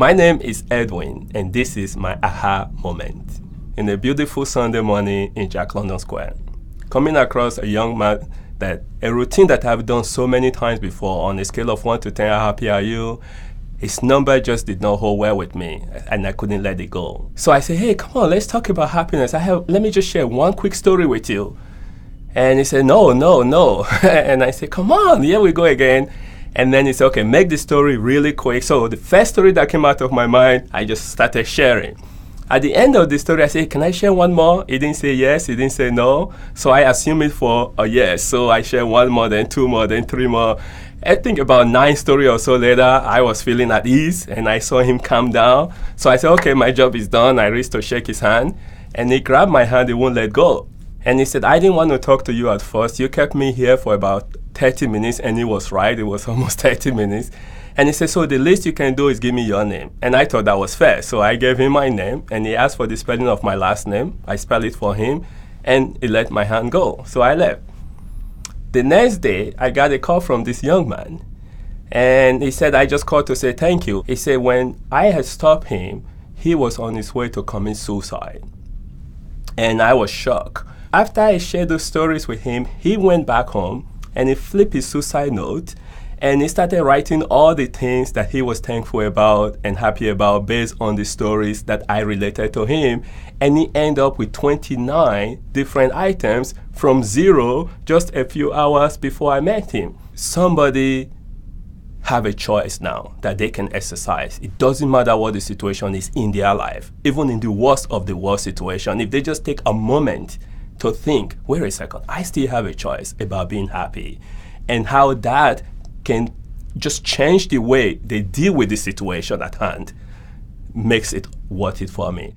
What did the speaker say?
My name is Edwin, and this is my aha moment. In a beautiful Sunday morning in Jack London Square, coming across a young man that a routine that I've done so many times before. On a scale of 1 to 10, how happy are you? His number just did not hold well with me, and I couldn't let it go. So I said, hey, come on, let's talk about happiness. Let me just share one quick story with you. And he said, no. And I said, come on, here we go again. And then he said, okay, make the story really quick. So the first story that came out of my mind, I just started sharing. At the end of the story, I said, can I share one more? He didn't say yes, he didn't say no. So I assumed it for a yes. So I shared one more, then two more, then three more. I think about 9 stories or so later, I was feeling at ease and I saw him calm down. So I said, okay, my job is done. I reached to shake his hand and he grabbed my hand, he won't let go. And he said, I didn't want to talk to you at first. You kept me here for about 30 minutes, and he was right. It was almost 30 minutes. And he said, so the least you can do is give me your name. And I thought that was fair. So I gave him my name, and he asked for the spelling of my last name. I spelled it for him, and he let my hand go. So I left. The next day, I got a call from this young man. And he said, I just called to say thank you. He said, when I had stopped him, he was on his way to commit suicide. And I was shocked. After I shared those stories with him, he went back home and he flipped his suicide note and he started writing all the things that he was thankful about and happy about based on the stories that I related to him. And he ended up with 29 different items from 0 just a few hours before I met him. Somebody have a choice now that they can exercise. It doesn't matter what the situation is in their life, even in the worst of the worst situation. If they just take a moment to think, wait a second, I still have a choice about being happy, and how that can just change the way they deal with the situation at hand makes it worth it for me.